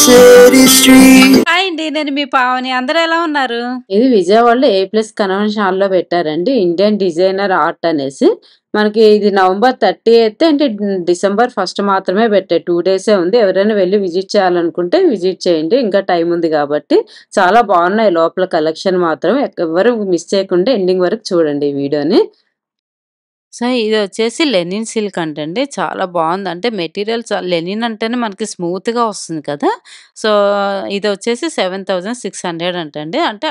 city street. Hi అండి. నేను మీ పావని. అందరూ ఎలా ఉన్నారు? ఇది విజయవాడలో ఏ ప్లస్ కన్వెన్షన్ హాల్లో పెట్టారండి. ఇండియన్ డిజైనర్ ఆర్ట్ అనేసి. మనకి ఇది నవంబర్ 30 అంటే డిసెంబర్ 1 మాత్రమే పెట్టారు. 2 డేసే ఉంది. ఎవరైనా వెళ్ళి విజిట్ చేయాలనుకుంటే విజిట్ చేయండి. ఇంకా టైం ఉంది కాబట్టి. చాలా బాగున్నాయి లోపల కలెక్షన్ మాత్రం. ఎవ్వరు మిస్ చేయకుండా ఎండింగ్ వరకు చూడండి ఈ వీడియోని. సో, ఇదొచ్చేసి లెనిన్ సిల్క్ అంటండి. చాలా బావుంది. అంటే మెటీరియల్ లెనిన్ అంటేనే మనకి స్మూత్‌గా వస్తుంది కదా! సో, ఇదొచ్చేసి 7600 అంటండి. అంటే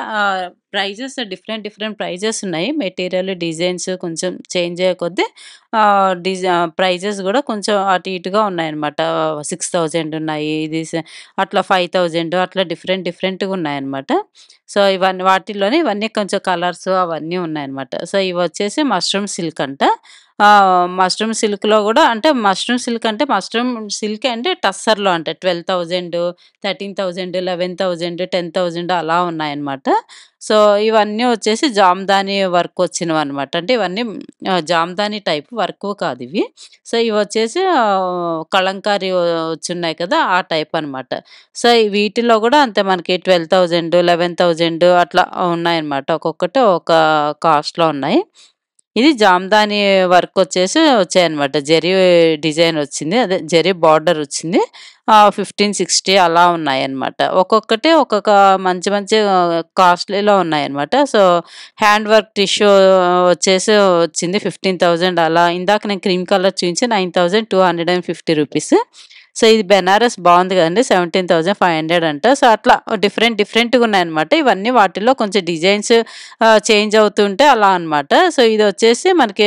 ప్రైజెస్ డిఫరెంట్ డిఫరెంట్ ప్రైజెస్ ఉన్నాయి. మెటీరియల్, డిజైన్స్ కొంచెం చేంజ్ అయ్యే కొద్దీ ప్రైజెస్ గూడా కొంచెం అటు ఇటుగా ఉన్నాయన్నమాట. 6000 ఉన్నాయి. అట్లా 5000 అట్లా డిఫరెంట్ డిఫరెంట్‌గా ఉన్నాయన్నమాట. సో, వాటిల్లోనే కొంచెం కలర్స్ అవన్నీ ఉన్నాయన్నమాట. సో, ఇవొచ్చేసి మష్రూమ్ సిల్క్ అంట. మష్రూమ్ సిల్క్‌లో గూడా అంటే మష్రూమ్ సిల్కే అంటే టస్సర్‌లో అంటే 12,000, 13,000, 11,000, 10,000 అలా ఉన్నాయన్నమాట. సో, ఇవన్నీ వచ్చేసి జామ్దాని వర్క్ వచ్చినవన్నమాట. అంటే ఇవన్నీ జామ్దాని టైప్ వర్క్ కాదివి. సో, ఇవొచ్చేసి కలంకారీ వచ్చున్నాయి కదా! ఆ టైప్ అనమాట. సో, వీటిలో గూడా అంతే మనకి 12,000, 11,000 అట్లా ఉన్నాయన్నమాట. ఒక్కొక్కటి ఒక కాస్ట్‌లో ఉన్నాయి. ఇది జామ్దాని వర్క్ వచ్చాయన్నమాట. జరీ డిజైన్ వచ్చింది. అదే జరీ బార్డర్ వచ్చింది. 15, 60 అలా ఉన్నాయన్నమాట. ఒక్కొక్కటి ఒక్కొక్క మంచి మంచి కాస్ట్‌లీలో ఉన్నాయన్నమాట. సో, హ్యాండ్ వర్క్ టిష్యూ వచ్చింది 15,000 అలా. ఇందాక నేను క్రీమ్ కలర్ చూయించి 9,250 రూపీస్. సో, ఇది బెనారస్ బావుంది గదండీ! 17,500 అంట. సో, అట్లా డిఫరెంట్ డిఫరెంట్‌గా ఉన్నాయన్నమాట. ఇవన్నీ వాటిల్లో కొంచెం డిజైన్స్ చేంజ్ అవుతుంటే అలా అన్నమాట. సో, ఇదొచ్చేసి మనకి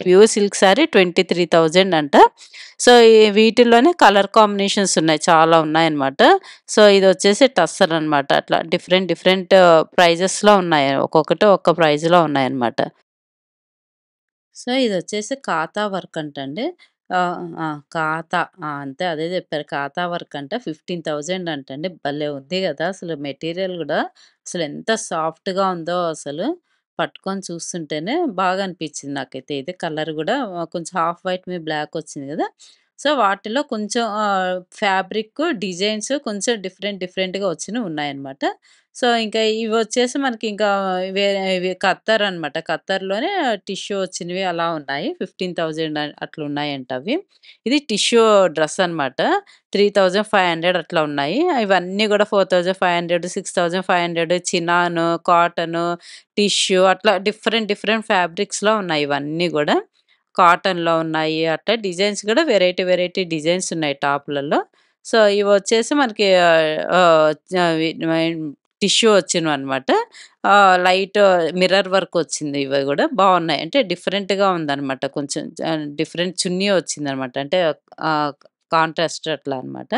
ప్యూర్ సిల్క్ సారీ 23,000 అంట. సో, వీటిల్లోనే కలర్ కాంబినేషన్స్ ఉన్నాయి. చాలా ఉన్నాయన్నమాట. సో, ఇదొచ్చేసి టస్సర్ అన్నమాట. అట్లా డిఫరెంట్ డిఫరెంట్ ప్రైజెస్‌లో ఉన్నాయి. ఒక్కొక్కటి ఒక్క ప్రైజ్‌లో ఉన్నాయన్నమాట. సో, ఇదొచ్చేసి కాతా వర్క్ అంటండి. కాతా అంతే అదే జెప్పారు. కాతా వర్క్ అంట 15,000 అంటండి. భలే ఉంది గదా! అసలు మెటీరియల్ గూడా అసలెంత సాఫ్ట్‌గా ఉందో అసలు. పట్టుకొని చూస్తుంటేనే బాగా అనిపించింది నాకైతే. ఇది కలర్ గూడా కొంచెం హాఫ్ వైట్ మీద బ్లాక్ వచ్చింది గదా! సో, వాటిలో కొంచెం ఫ్యాబ్రిక్ డిజైన్స్ కొంచెం డిఫరెంట్ డిఫరెంట్‌గా వచ్చినవి ఉన్నాయన్నమాట. సో, ఇంకా ఇవొచ్చేసి మనకింకా ఇవి ఖత్తర్ అనమాట. ఖత్తర్‌లోనే టిష్యూ వచ్చినవి అలా ఉన్నాయి. 15,000 అట్లున్నాయంట అవి. ఇది టిష్యూ డ్రెస్ అనమాట. 3,500 అట్లా ఉన్నాయి. ఇవన్నీ గూడా 4,500, 6,500 చినాను, కాటను, టిష్యూ అట్లా డిఫరెంట్ డిఫరెంట్ ఫ్యాబ్రిక్స్‌లో ఉన్నాయి ఇవన్నీ గూడా. కాటన్‌లో ఉన్నాయి. అట్లా డిజైన్స్ గూడా వెరైటీ వెరైటీ డిజైన్స్ ఉన్నాయి టాప్‌లలో. సో, ఇవొచ్చేసి మనకి ఆహ్, అవి టిష్యూ వచ్చినవనమాట. లైట్ మిర్రర్ వర్క్ వచ్చింది ఇవి గూడా బావున్నాయి. అంటే డిఫరెంట్‌గా ఉందనమాట. కొంచెం డిఫరెంట్ చున్నీ వచ్చిందనమాట. అంటే ఆహ్, కాంట్రాస్ట్ అట్లా అనమాట.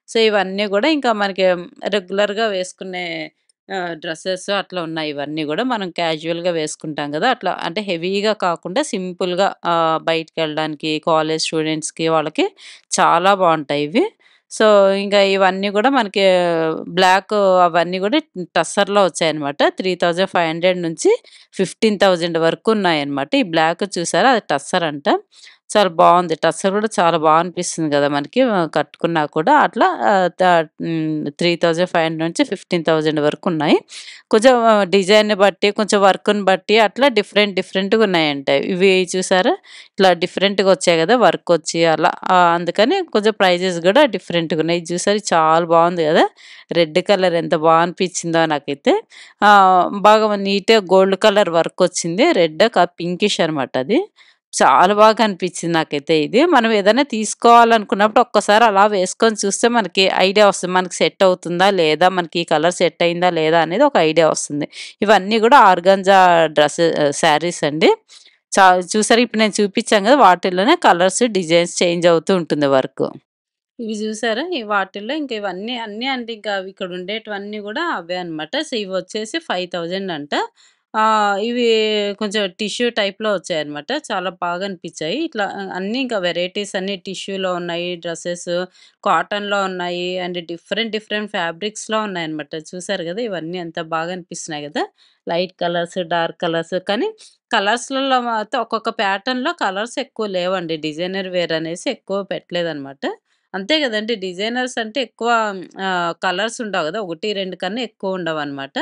సో, ఇవన్నీ గూడా ఇంకా మనకి రెగ్యులర్‌గా వేసుకునే డ్రెసెస్ అట్లా ఉన్నాయి ఇవన్నీ గూడా. మనం క్యాజువల్‌గా వేసుకుంటాం గదా! అట్లా అంటే హెవీగా కాకుండా సింపుల్‌గా బయటికెళ్ళడానికి కాలేజ్ స్టూడెంట్స్‌కి వాళ్ళకి చాలా బావుంటాయి ఇవి. సో, ఇంకా ఇవన్నీ గూడా మనకి బ్లాక్ అవన్నీ గూడా టస్సర్‌లో వచ్చాయన్నమాట. 3,500 నుంచి 15,000 వరకు ఉన్నాయన్నమాట. ఈ బ్లాక్ చూసారా? అది టస్సర్ అంట. చాలా బావుంది. టస్సర్ గూడా చాలా అనిపిస్తుంది గదా! మనకి కట్టుకున్నా కూడా. అట్లా 3,500 నుంచి 15,000 వరకున్నాయి. కొంచెం డిజైన్‌ని బట్టి, కొంచెం వర్క్‌ని బట్టి అట్లా డిఫరెంట్ డిఫరెంట్‌గా ఉన్నాయంట. ఇవి చూసారా? ఇట్లా డిఫరెంట్‌గా వచ్చాయి గదా! వర్కొచ్చి అలా. అందుకని కొంచెం ప్రైజెస్ గూడా డిఫరెంట్‌గా ఉన్నాయి. ఇది చూసారా? చాలా బావుంది గదా! రెడ్ కలర్ ఎంత అనిపించిందో నాకైతే. బాగా నీట్‌గా గోల్డ్ కలర్ వర్కొచ్చింది. రెడ్ పింకిష్ అనమాట అది. చాలా బాగా అనిపించింది నాకైతే ఇది. మనం ఏదైనా తీసుకోవాలనుకున్నప్పుడు ఒక్కసారి అలా వేసుకొని చూస్తే మనకి ఐడియా వస్తుంది. మనకి సెట్ అవుతుందా? లేదా? మనకి ఈ కలర్ సెట్ అయిందా? లేదా? అనేది ఒక ఐడియా వస్తుంది. ఇవన్నీ గూడా ఆర్గాంజా శారీస్ అండి. చా చూసారా ఇప్పుడు నేను చూపించాను గదా! వాటిల్లోనే కలర్స్, డిజైన్స్ చేంజ్ అవుతూ ఉంటుంది వర్క్. ఇవి జూసారా? వాటిల్లో ఇంక ఇవన్నీ అన్నీ అంటే ఇంకా ఇక్కడ ఉండేటివన్నీ గూడా అవే అనమాట. సో, ఇవొచ్చేసి 5,000 అంట. ఇవి కొంచెం టిష్యూ టైప్‌లో వచ్చాయన్నమాట. చాలా బాగా అనిపిచ్చాయి. ఇట్లా అన్నీ ఇంకా వెరైటీస్ అన్నీ టిష్యూలో ఉన్నాయి. డ్రెసెస్ కాటన్‌లో ఉన్నాయి. అండ్ డిఫరెంట్ డిఫరెంట్ ఫ్యాబ్రిక్స్‌లో ఉన్నాయన్నమాట. చూసారు గదా! ఇవన్నీ ఎంత బాగా అనిపిస్తున్నాయి గదా! లైట్ కలర్స్, డార్క్ కలర్స్ కానీ కలర్స్‌లలో మాత్రం ఒక్కొక్క ప్యాటర్న్‌లో కలర్స్ ఎక్కువ లేవండి. డిజైనర్ వేర్ అనేసి ఎక్కువ పెట్టలేదన్నమాట. అంతే గదండీ! డిజైనర్స్ అంటే ఎక్కువ కలర్స్ ఉండవు గదా! 1, 2 కన్నా ఎక్కువ ఉండవనమాట.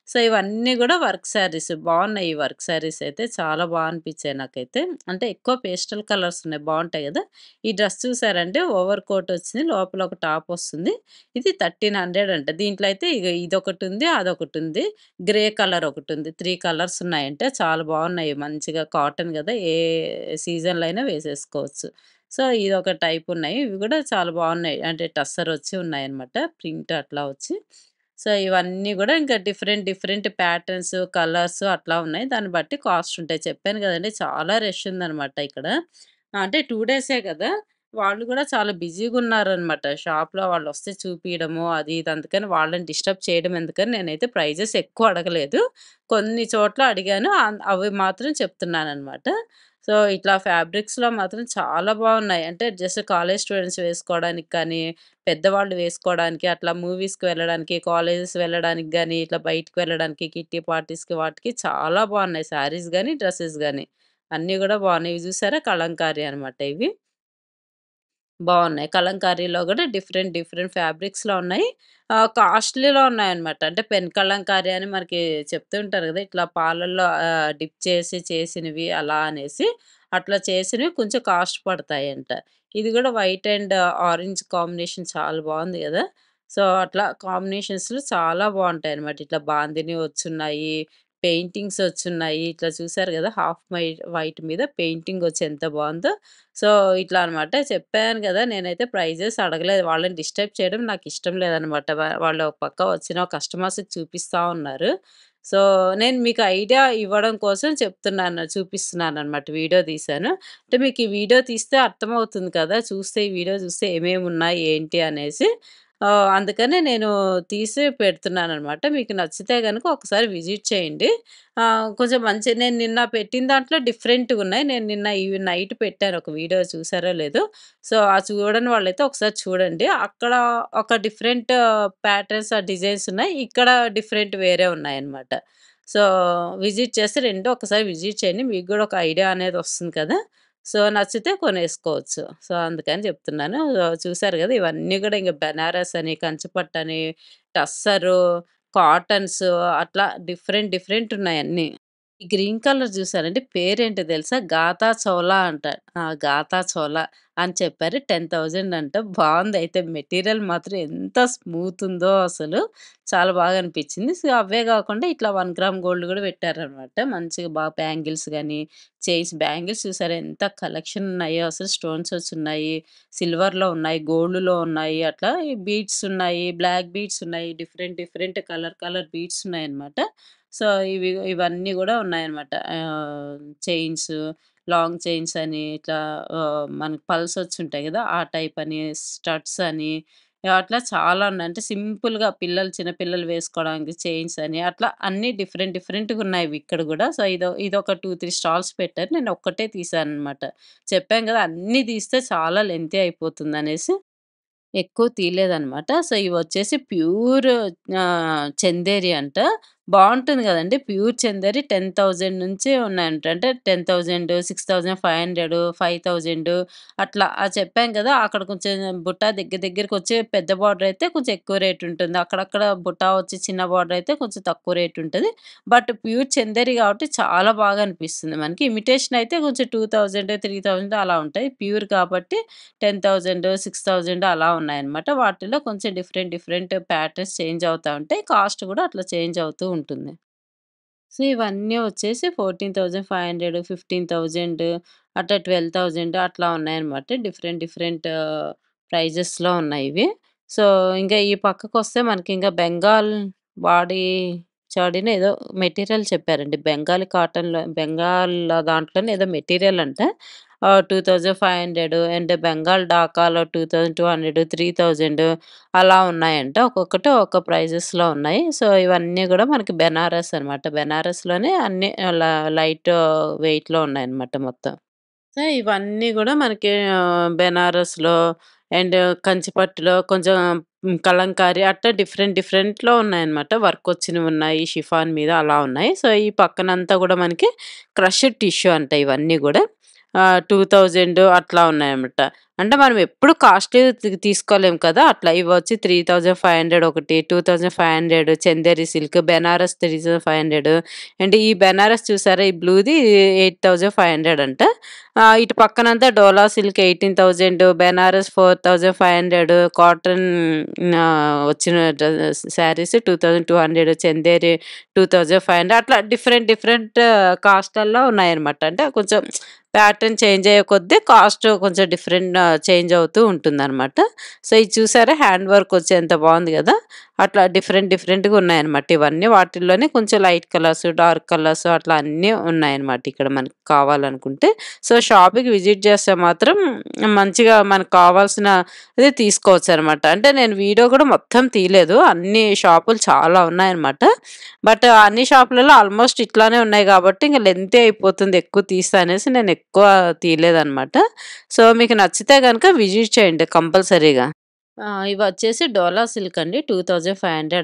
సో, ఇవన్నీ గూడా వర్క్ శారీస్. బావున్నాయి ఈ వర్క్ శారీస్ అయితే. చాలా అనిపిచ్చాయి నాకైతే. అంటే ఎక్కువ పేస్టల్ కలర్స్ ఉన్నాయి. బావుంటాయి గదా! ఈ డ్రెస్ చూసారంటే ఓవర్ కోట్ వచ్చింది. లోపల ఒక టాప్ వస్తుంది. ఇది 1300 అంట. దీంట్లో అయితే ఇగ ఇదొకటుంది, అదొకటుంది. గ్రే కలర్ ఒకటుంది. 3 కలర్స్ ఉన్నాయంట. చాలా బావున్నాయి. మంచిగా కాటన్ గదా! ఏ సీజన్‌లో అయినా వేసేసుకోవచ్చు. సో, ఇదొక టైప్ ఉన్నాయి. ఇవి గూడా చాలా బావున్నాయి. అంటే టస్సర్ వచ్చి ఉన్నాయన్నమాట. ప్రింట్ అట్లా వచ్చి. సో, ఇవన్నీ గూడా ఇంకా డిఫరెంట్ డిఫరెంట్ ప్యాటర్న్స్, కలర్స్ అట్లా ఉన్నాయి. దాన్ని బట్టి కాస్ట్ ఉంటాయి. చెప్పాను గదండీ! చాలా రష్ ఉందన్నమాట ఇక్కడ. అంటే 2 డేసే గదా! వాళ్ళు గూడా చాలా బిజీగున్నారనమాట. షాప్‌లో వాళ్ళొస్తే చూపియడము అది ఇది అందుకని వాళ్ళని డిస్టర్బ్ చేయడం ఎందుకని నేనైతే ప్రైజెస్ ఎక్కువ అడగలేదు. కొన్ని చోట్ల అడిగాను. అవి మాత్రం చెప్తున్నాననమాట. సో, ఇట్లా ఫ్యాబ్రిక్స్‌లో మాత్రం చాలా బావున్నాయి. అంటే జస్ట్ కాలేజ్ స్టూడెంట్స్ వేసుకోవడానికి కానీ, పెద్దవాళ్ళు వేసుకోవడానికి, అట్లా మూవీస్‌కి వెళ్ళడానికి, కాలేజెస్ వెళ్ళడానికి గానీ, ఇట్లా బయటికి వెళ్ళడానికి, కిట్టి పార్టీస్‌కి వాటికి చాలా బావున్నాయి శారీస్ గానీ, డ్రెసెస్ గానీ. అన్నీ గూడా బావున్నాయి. ఇవి చూసారా కలంకారీ అనమాట ఇవి. బావున్నాయి. కలంకారీలో గూడా డిఫరెంట్, డిఫరెంట్ ఫ్యాబ్రిక్స్‌లో ఉన్నాయి. కాస్ట్‌లీలో ఉన్నాయన్నమాట. అంటే పెన్ కలంకారీ అని మనకి చెప్తూ ఉంటారు గదా! ఇట్లా పాలల్లో డిప్ చేసి చేసినవి అలా అనేసి. అట్లా చేసినవి కొంచెం కాస్ట్ పడతాయంట. ఇది గూడా వైట్ అండ్ ఆరెంజ్ కాంబినేషన్ చాలా బావుంది గదా! సో, అట్లా కాంబినేషన్స్‌లో చాలా బావుంటాయన్నమాట. ఇట్లా బాందిని వచ్చున్నాయి. పెయింటింగ్స్ వచ్చున్నాయి. ఇట్లా చూసారు గదా! హాఫ్ వైట్ మీద పెయింటింగ్ వచ్చి ఎంత బావుందో. సో, ఇట్లా అనమాట. చెప్పాను గదా! నేనైతే ప్రైజెస్ అడగలేదు. వాళ్ళని డిస్టర్బ్ చేయడం నాకిష్టం లేదనమాట. వాళ్ళు ఒక పక్క వచ్చిన కస్టమర్స్‌కి చూపిస్తా ఉన్నారు. సో, నేను మీకు ఐడియా ఇవ్వడం కోసం చూపిస్తున్నాననమాట. వీడియో తీశాను. అంటే మీకు ఈ వీడియో తీస్తే అర్థమవుతుంది కదా! చూస్తే ఈ వీడియో చూస్తే ఏమేమున్నాయి, ఏంటి అనేసి. అందుకనే నేను తీసి పెడుతున్నాననమాట. మీకు నచ్చితే గనుక ఒకసారి విజిట్ చేయండి. కొంచెం నేను నిన్న పెట్టిన దాంట్లో డిఫరెంట్‌గున్నాయి. నేను నిన్న నైట్ పెట్టాను ఒక వీడియో చూసారో లేదో. సో, ఆ చూడని వాళ్ళైతే ఒకసారి చూడండి. అక్కడ ఒక డిఫరెంట్ ప్యాటర్న్స్, డిజైన్స్ ఉన్నాయి. ఇక్కడ డిఫరెంట్ వేరే ఉన్నాయన్నమాట. సో, విజిట్ చేస్తే 2 ఒకసారి విజిట్ చేయండి. మీకు గూడా ఒక ఐడియా అనేది వస్తుంది కదా! సో, నచ్చితే కొనేసుకోవచ్చు. సో, అందుకని చెప్తున్నాను. చూసారు గదా! ఇవన్నీ గూడా ఇంక బెనారస్ అని, కంచిపట్టని, టస్సరు, కాటన్స్ అట్లా డిఫరెంట్ డిఫరెంట్ ఉన్నాయన్నీ. ఈ గ్రీన్ కలర్ జూసారంటే పేరేంటో తెలుసా? గాతా చోలా అంట. గాతా చోలా అని చెప్పారు. 10,000 అంట. బావుందయితే మెటీరియల్ మాత్రం ఎంత స్మూత్ ఉందో అసలు. చాలా బాగా అనిపించింది. సో, అవే గాకుండా ఇట్లా 1 గ్రామ్ గోల్డ్ గూడా పెట్టారనమాట. మంచిగా బ్యాంగిల్స్ గాని, బ్యాంగిల్స్ చూసారా ఎంత కలెక్షన్ ఉన్నాయో అసలు స్టోన్స్ వచ్చున్నాయి. సిల్వర్‌లో ఉన్నాయి, గోల్డ్‌లో ఉన్నాయి. అట్లా ఈ బీడ్స్ ఉన్నాయి, బ్లాక్ బీడ్స్ ఉన్నాయి. డిఫరెంట్ డిఫరెంట్ కలర్ బీడ్స్ ఉన్నాయన్నమాట. సో, ఇవన్నీ గూడా ఉన్నాయన్నమాట. చైన్స్, లాంగ్ చైన్స్ అని ఇట్లా మనకు పల్సొచ్చుంటాయి గదా! ఆ టైప్ అని, స్టడ్స్ అని అట్లా చాలా ఉన్నాయి. అంటే సింపుల్‌గా చిన్న పిల్లలు వేసుకోవడానికి చైన్స్ అని అట్లా అన్నీ డిఫరెంట్ డిఫరెంట్‌గున్నాయి ఇక్కడ గూడా. సో, ఇదొక 2, 3 స్టాల్స్ పెట్టారు. నేను ఒక్కటే తీశానన్నమాట. చెప్పాను గదా! అన్నీ తీస్తే చాలా లెంతీ అయిపోతుందనేసి. ఎక్కువ తీయలేదనమాట. సో, ఇవొచ్చేసి ప్యూర్ చందేరి అంట. బావుంటుంది గదండీ! ప్యూర్ చందేరి 10,000 నుంచి ఉన్నాయంట. అంటే 10,000, 6,500, 5,000 అట్లా. చెప్పాం గదా! అక్కడ కొంచెం బుట్ట దగ్గరకొచ్చి పెద్ద బార్డర్ అయితే కొంచెం ఎక్కువ రేట్ ఉంటుంది. అక్కడక్కడ బుట్ట వచ్చి చిన్న బార్డర్ అయితే కొంచెం తక్కువ రేట్ ఉంటది. బట్ ప్యూర్ చందేరి గాబట్టి చాలా బాగా అనిపిస్తుంది మనకి. ఇమిటేషన్ అయితే కొంచెం 2,000, 3,000 అలా ఉంటాయి. ప్యూర్ కాబట్టి 10,000, 6,000 అలా ఉన్నాయన్నమాట. వాటిలో కొంచెం డిఫరెంట్, డిఫరెంట్ ప్యాటర్న్స్ చేంజ్ అవుతా ఉంటాయి. కాస్ట్ గూడా అట్లా చేంజ్ అవుతూ ఉంటుంది. సో, ఇవన్నీ వచ్చేసి 14,500, 15,000 అట్లా 12,000 అట్లా ఉన్నాయన్నమాట. డిఫరెంట్, డిఫరెంట్ ప్రైజెస్‌లో ఉన్నాయి ఇవి. సో, ఇంకా ఈ పక్కకొస్తే మనకింకా బెంగాల్ బాడీ చాడినో ఏదో మెటీరియల్ చెప్పారండి. బెంగాల్ దాంట్లోనే ఏదో మెటీరియల్ అంట. 2,500 అండ్ బెంగాల్ డాకాలో 2,200, 3,000 అలా ఉన్నాయంట. ఒక్కొక్కటి ఒక్క ప్రైజెస్‌లో ఉన్నాయి. సో, ఇవన్నీ గూడా మనకి బెనారస్ అనమాట. బెనారస్‌లోనే అన్నీ లైట్ వెయిట్‌లో ఉన్నాయన్నమాట మొత్తం. సో, ఇవన్నీ గూడా మనకి బెనారస్‌లో అండ్ కంచిపట్టులో కొంచెం కలంకారీ అట్లా డిఫరెంట్ డిఫరెంట్‌లో ఉన్నాయన్నమాట. వర్కొచ్చినవున్నాయి, షిఫాన్ మీద అలా ఉన్నాయి. సో, ఈ పక్కనంతా గూడా మనకి క్రష్డ్ టిష్యూ అంట ఇవన్నీ గూడా. 2,000 అట్లా ఉన్నాయన్నమాట. అంటే మనం ఎప్పుడు కాస్ట్‌లీ తీసుకోలేం కదా! అట్లా ఇవొచ్చి 3500 ఒకటి, 2500 చందేరి సిల్క్, బెనారస్ 3500 అండ్ ఈ బెనారస్ చూసారా? ఈ బ్లూది 8500 అంట. ఇటు పక్కనంతా డోలా సిల్క్ 18,000, బెనారస్ 4500, కాటన్ వచ్చిన శారీస్ 2200, చందేరి 2500 అట్లా డిఫరెంట్ డిఫరెంట్ కాస్ట్‌లల్లో ఉన్నాయన్నమాట. అంటే కొంచెం ప్యాటర్న్ చేంజ్ అయ్యే కొద్దీ కాస్ట్ కొంచెం డిఫరెంట్ చేంజ్ అవుతూ ఉంటుందనమాట. సో, ఇది చూసారా హ్యాండ్ వర్క్ వచ్చి ఎంత బావుంది గదా! అట్లా డిఫరెంట్ డిఫరెంట్‌గా ఉన్నాయన్నమాట. ఇవన్నీ వాటిల్లోనే కొంచెం లైట్ కలర్స్, డార్క్ కలర్స్ అట్లా అన్నీ ఉన్నాయన్నమాట ఇక్కడ మనకు కావాలనుకుంటే. సో, షాప్‌కి విజిట్ చేస్తే మాత్రం మంచిగా మనకు కావాల్సినది తీసుకోవచ్చనమాట. అంటే నేను వీడియో కూడా మొత్తం తీయలేదు. అన్ని షాపులు చాలా ఉన్నాయన్నమాట. బట్ అన్ని షాపులలో ఆల్మోస్ట్ ఇట్లానే ఉన్నాయి గాబట్టి ఇంక లెంతీ అయిపోతుంది ఎక్కువ తీస్తే అనేసి నేను ఎక్కువ తీయలేదనమాట. సో, మీకు నచ్చితే గనుక విజిట్ చేయండి కంపల్సరీగా. ఇవొచ్చేసి డోలా సిల్క్ అండి. 2500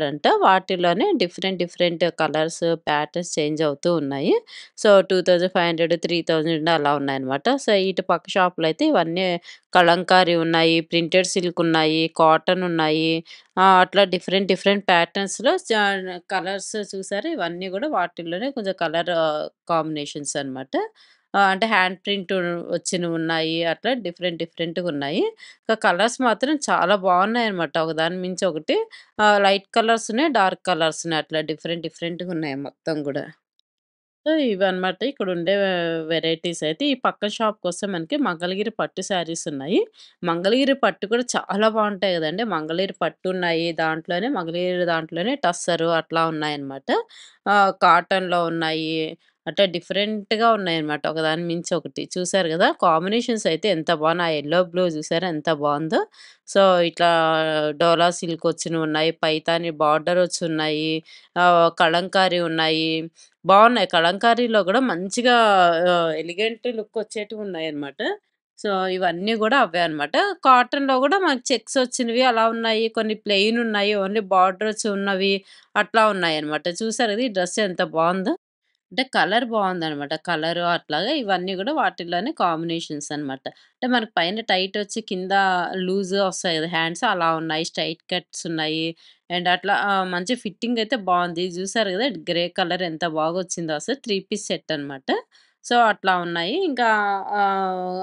అంట. వాటిలోనే different different colours, patterns change అవుతూ ఉన్నాయి. సో, 2500, 3000 అలా ఉన్నాయన్నమాట. సో, ఇటు పక్క షాప్‌లో అయితే ఇవన్నీ కలంకారీ ఉన్నాయి, ప్రింటెడ్ సిల్క్ ఉన్నాయి, కాటన్ ఉన్నాయి. అట్లా డిఫరెంట్ డిఫరెంట్ ప్యాటర్న్స్‌లో కలర్స్ చూసారా? ఇవన్నీ గూడా వాటిల్లోనే కొంచెం కలర్ కాంబినేషన్స్ అనమాట. అంటే హ్యాండ్ ప్రింట్ వచ్చినవున్నాయి. అట్లా డిఫరెంట్ డిఫరెంట్‌గున్నాయి. కలర్స్ మాత్రం చాలా బావున్నాయన్నమాట. ఒకదాని మించి ఒకటి. లైట్ కలర్స్ ఉన్నాయి, డార్క్ కలర్స్ ఉన్నాయి. అట్లా డిఫరెంట్ డిఫరెంట్‌గున్నాయి మొత్తం గూడా. సో, ఇవన్నమాట ఇక్కడుండే వెరైటీస్ అయితే. ఈ పక్క షాప్‌కొస్తే మనకి మంగళగిరి పట్టు శారీస్ ఉన్నాయి. మంగళగిరి పట్టు కూడా చాలా బావుంటాయి గదండీ! మంగళగిరి పట్టున్నాయి. మంగళగిరి దాంట్లోనే టస్సరు అట్లా ఉన్నాయన్నమాట. కాటన్‌లో ఉన్నాయి. అట్లా డిఫరెంట్‌గా ఉన్నాయన్నమాట. ఒకదాని మించి ఒకటి. చూసారు గదా! కాంబినేషన్స్ అయితే ఎంత బాగున్నాయి. ఆ యెల్లో, బ్లూ చూసారా ఎంత బావుందో. సో, ఇట్లా డోలా సిల్క్ వచ్చినవున్నాయి. పైతాని బార్డర్ వచ్చున్నాయి. కలంకారీ ఉన్నాయి. బావున్నాయి. కలంకారీలో గూడా మంచిగా ఎలిగెంట్ లుక్ వచ్చేటివున్నాయన్నమాట. సో, ఇవన్నీ గూడా అవే అన్నమాట. కాటన్‌లో గూడా మనకు చెక్స్ వచ్చినవి అలా ఉన్నాయి. కొన్ని ప్లెయిన్ ఉన్నాయి. ఓన్లీ బార్డర్స్ ఉన్నవి అట్లా ఉన్నాయన్నమాట. చూసారు గదా! ఈ డ్రెస్ ఎంత బావుందో. అంటే కలర్ బావుందనమాట. కలరు అట్లాగా ఇవన్నీ గూడా వాటిల్లోనే కాంబినేషన్స్ అనమాట. అంటే మనకు పైన టైట్ వచ్చి కింద లూజ్ వస్తాయి గదా! హ్యాండ్స్ అలా ఉన్నాయి. స్ట్రెయిట్ కట్స్ ఉన్నాయి. అండ్ అట్లా మంచి ఫిట్టింగ్ అయితే బావుంది. ఇది జూసారు గదా! గ్రే కలర్ ఎంత బాగొచ్చిందో అసలు 3 పీస్ సెట్ అనమాట. సో, అట్లా ఉన్నాయి. ఇంకా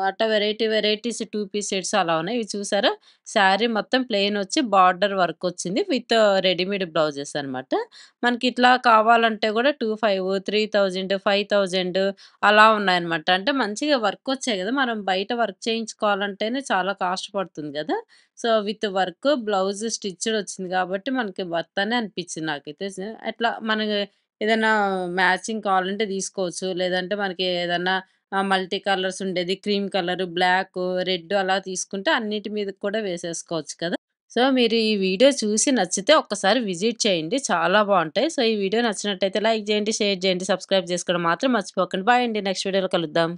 అట్లా వెరైటీస్ 2 పీస్ సెట్స్ అలా ఉన్నాయి. ఇవి చూసారా? శారీ మొత్తం ప్లెయిన్ వచ్చి బార్డర్ వర్క్ వచ్చింది. విత్ రెడీమేడ్ బ్లౌజెస్ అనమాట. మనకిట్లా కావాలంటే గూడా 2500, 3000, 5000 అలా ఉన్నాయన్నమాట. అంటే మంచిగా వర్కొచ్చాయి గదా! మనం బయట వర్క్ చేయించుకోవాలంటేనే చాలా కాస్ట్ పడుతుంది గదా! So, with work blouse stitched వచ్చింది గాబట్టి మనకి వర్త్ అనే అనిపిచ్చింది నాకైతే. అట్లా మనకి ఏదన్నా మ్యాచింగ్ కావాలంటే తీసుకోవచ్చు. లేదంటే మనకి ఏదన్నా మల్టీ కలర్స్ ఉండేది క్రీమ్ కలరు, బ్లాకు, రెడ్ అలా తీసుకుంటే అన్నిటి మీదకి కూడా వేసేసుకోవచ్చు కదా! సో, మీరు ఈ వీడియో చూసి నచ్చితే ఒక్కసారి విజిట్ చేయండి. చాలా బావుంటాయి. సో, ఈ వీడియో నచ్చినట్టయితే లైక్ జేయండి, షేర్ జేయండి, సబ్స్క్రైబ్ చేసుకోవడం మాత్రం మర్చిపోకండి. బాయ్ అండి. నెక్స్ట్ వీడియోలో కలుద్దాం.